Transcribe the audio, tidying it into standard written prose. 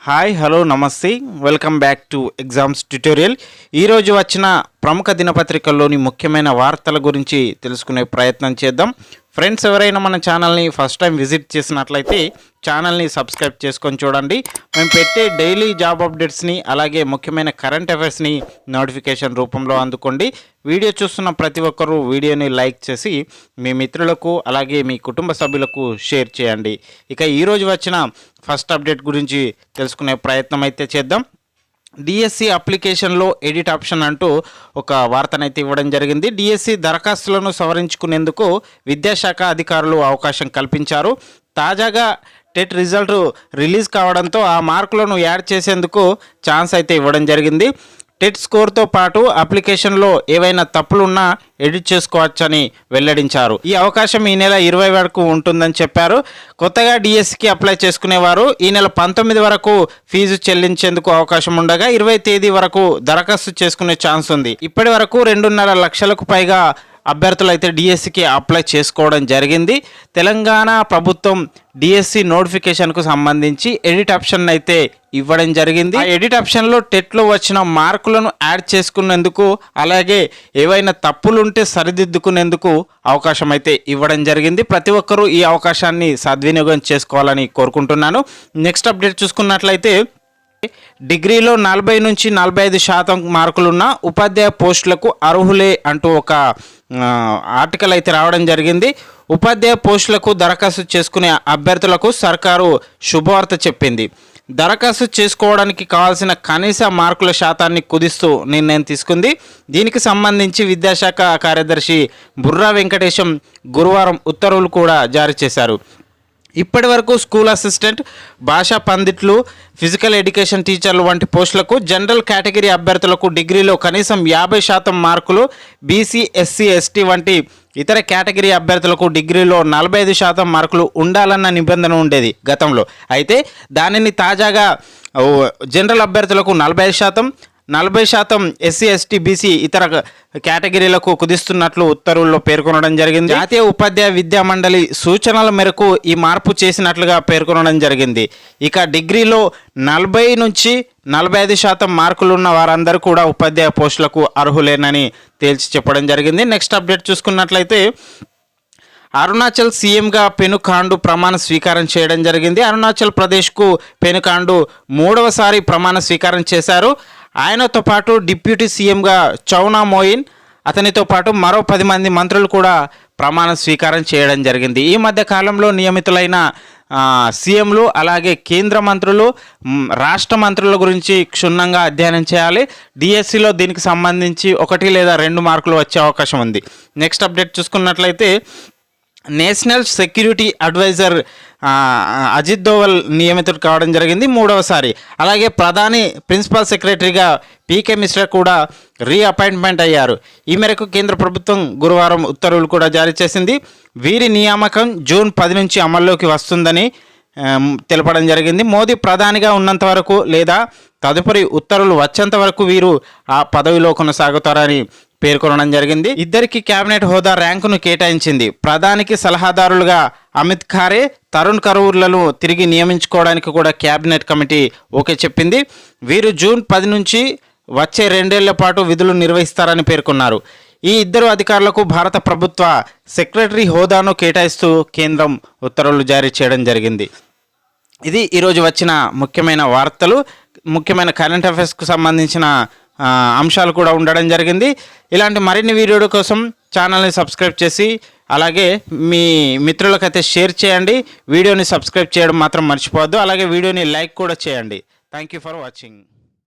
Hi hello నమస్తే welcome back to exams tutorial. ఈరోజు వచ్చిన ప్రముఖ దినపత్రికల్లోని ముఖ్యమైన వార్తల గురించి తెలుసుకునే ప్రయత్నం చేద్దాం. ఫ్రెండ్స్, ఎవరైనా మన ఛానల్ని ఫస్ట్ టైం విజిట్ చేసినట్లయితే ఛానల్ని సబ్స్క్రైబ్ చేసుకొని చూడండి. మేము పెట్టే డైలీ జాబ్ అప్డేట్స్ని అలాగే ముఖ్యమైన కరెంట్ అఫైర్స్ని నోటిఫికేషన్ రూపంలో అందుకోండి. వీడియో చూస్తున్న ప్రతి ఒక్కరూ వీడియోని లైక్ చేసి మీ మిత్రులకు అలాగే మీ కుటుంబ సభ్యులకు షేర్ చేయండి. ఇక ఈరోజు వచ్చిన ఫస్ట్ అప్డేట్ గురించి తెలుసుకునే ప్రయత్నం అయితే చేద్దాం. డిఎస్సి అప్లికేషన్లో ఎడిట్ ఆప్షన్ అంటూ ఒక వార్తనైతే ఇవ్వడం జరిగింది. డిఎస్సి దరఖాస్తులను సవరించుకునేందుకు విద్యాశాఖ అధికారులు అవకాశం కల్పించారు. తాజాగా టెట్ రిజల్ట్ రిలీజ్ కావడంతో ఆ మార్కులను యాడ్ చేసేందుకు ఛాన్స్ అయితే ఇవ్వడం జరిగింది. టెట్ స్కోర్తో పాటు అప్లికేషన్లో ఏవైనా తప్పులున్నా ఎడిట్ చేసుకోవచ్చని వెల్లడించారు. ఈ అవకాశం ఈ నెల 20 వరకు ఉంటుందని చెప్పారు. కొత్తగా డిఎస్సికి అప్లై చేసుకునేవారు ఈ నెల 19 వరకు ఫీజు చెల్లించేందుకు అవకాశం ఉండగా 20 తేదీ వరకు దరఖాస్తు చేసుకునే ఛాన్స్ ఉంది. ఇప్పటి వరకు 2.5 లక్షలకు పైగా అభ్యర్థులు అయితే డిఎస్సికి అప్లై చేసుకోవడం జరిగింది. తెలంగాణ ప్రభుత్వం డిఎస్సి నోటిఫికేషన్కు సంబంధించి ఎడిట్ ఆప్షన్ అయితే ఇవ్వడం జరిగింది. ఆ ఎడిట్ ఆప్షన్లో టెట్లో వచ్చిన మార్కులను యాడ్ చేసుకునేందుకు అలాగే ఏవైనా తప్పులుంటే సరిదిద్దుకునేందుకు అవకాశం అయితే ఇవ్వడం జరిగింది. ప్రతి ఒక్కరూ ఈ అవకాశాన్ని సద్వినియోగం చేసుకోవాలని కోరుకుంటున్నాను. నెక్స్ట్ అప్డేట్ చూసుకున్నట్లయితే డిగ్రీలో 40 నుంచి 45% మార్కులున్న ఉపాధ్యాయ పోస్టులకు అర్హులే అంటూ ఒక ఆర్టికల్ అయితే రావడం జరిగింది. ఉపాధ్యాయ పోస్టులకు దరఖాస్తు చేసుకునే అభ్యర్థులకు సర్కారు శుభవార్త చెప్పింది. దరఖాస్తు చేసుకోవడానికి కావాల్సిన కనీస మార్కుల శాతాన్ని కుదిస్తూ నిర్ణయం తీసుకుంది. దీనికి సంబంధించి విద్యాశాఖ కార్యదర్శి బుర్రా వెంకటేశం గురువారం ఉత్తర్వులు కూడా జారీ చేశారు. ఇప్పటి వరకు స్కూల్ అసిస్టెంట్, భాషా పండిట్లు, ఫిజికల్ ఎడ్యుకేషన్ టీచర్లు వంటి పోస్టులకు జనరల్ కేటగిరీ అభ్యర్థులకు డిగ్రీలో కనీసం 50% మార్కులు, బీసీ, ఎస్సీ, ఎస్టీ వంటి ఇతర కేటగిరీ అభ్యర్థులకు డిగ్రీలో 45% మార్కులు ఉండాలన్న నిబంధన ఉండేది గతంలో. అయితే దానిని తాజాగా జనరల్ అభ్యర్థులకు 40% ఎస్సీ, ఎస్టీ, బీసీ ఇతర కేటగిరీలకు కుదిస్తున్నట్లు ఉత్తర్వుల్లో పేర్కొనడం జరిగింది. జాతీయ ఉపాధ్యాయ విద్యా మండలి సూచనల మేరకు ఈ మార్పు చేసినట్లుగా పేర్కొనడం జరిగింది. ఇక డిగ్రీలో 40 నుంచి 45% మార్కులున్న వారందరూ కూడా ఉపాధ్యాయ పోస్టులకు అర్హులేనని తేల్చి చెప్పడం జరిగింది. నెక్స్ట్ అప్డేట్ చూసుకున్నట్లయితే అరుణాచల్ సీఎంగా పెను ఖాండు ప్రమాణ స్వీకారం చేయడం జరిగింది. అరుణాచల్ ప్రదేశ్కు పెను ఖాండు 3వసారి ప్రమాణ స్వీకారం చేశారు. ఆయనతో పాటు డిప్యూటీ సీఎంగా చౌనా మోయిన్, అతనితో పాటు మరో 10 మంది మంత్రులు కూడా ప్రమాణ స్వీకారం చేయడం జరిగింది. ఈ మధ్య కాలంలో నియమితులైన సీఎంలు అలాగే కేంద్ర మంత్రులు, రాష్ట్ర మంత్రుల గురించి క్షుణ్ణంగా అధ్యయనం చేయాలి. డిఎస్సిలో దీనికి సంబంధించి 1 లేదా 2 మార్కులు వచ్చే అవకాశం ఉంది. నెక్స్ట్ అప్డేట్ చూసుకున్నట్లయితే national security adviser Ajit Doval నియమితుడు కావడం జరిగింది 3వసారి. అలాగే ప్రధాని ప్రిన్సిపల్ సెక్రటరీగా పీకే మిశ్రా కూడా రీఅపాయింట్మెంట్ అయ్యారు. ఈ మేరకు కేంద్ర ప్రభుత్వం గురువారం ఉత్తర్వులు కూడా జారీ చేసింది. వీరి నియామకం జూన్ 10 నుంచి అమల్లోకి వస్తుందని తెలపడం జరిగింది. మోదీ ప్రధానిగా ఉన్నంత వరకు లేదా తదుపరి ఉత్తర్వులు వచ్చేంత వరకు వీరు ఆ పదవిలో కొనసాగుతారని పేర్కొనడం జరిగింది. ఇద్దరికి కేబినెట్ హోదా ర్యాంకును కేటాయించింది. ప్రధానికి సలహాదారులుగా అమిత్ ఖారే, తరుణ్ కరూర్లను తిరిగి నియమించుకోవడానికి కూడా కేబినెట్ కమిటీ ఓకే చెప్పింది. వీరు జూన్ 10 నుంచి వచ్చే 2 ఏళ్ల పాటు విధులు నిర్వహిస్తారని పేర్కొన్నారు. ఈ ఇద్దరు అధికారులకు భారత ప్రభుత్వ సెక్రటరీ హోదాను కేటాయిస్తూ కేంద్రం ఉత్తర్వులు జారీ చేయడం జరిగింది. ఇది ఈరోజు వచ్చిన ముఖ్యమైన వార్తలు. ముఖ్యమైన కరెంట్ అఫైర్స్కు సంబంధించిన అంశాలు కూడా ఉండడం జరిగింది. ఇలాంటి మరిన్ని వీడియోల కోసం ఛానల్ని సబ్స్క్రైబ్ చేసి అలాగే మీ మిత్రులకైతే షేర్ చేయండి. వీడియోని సబ్స్క్రైబ్ చేయడం మాత్రం మర్చిపోవద్దు. అలాగే వీడియోని లైక్ కూడా చేయండి. Thank you for watching.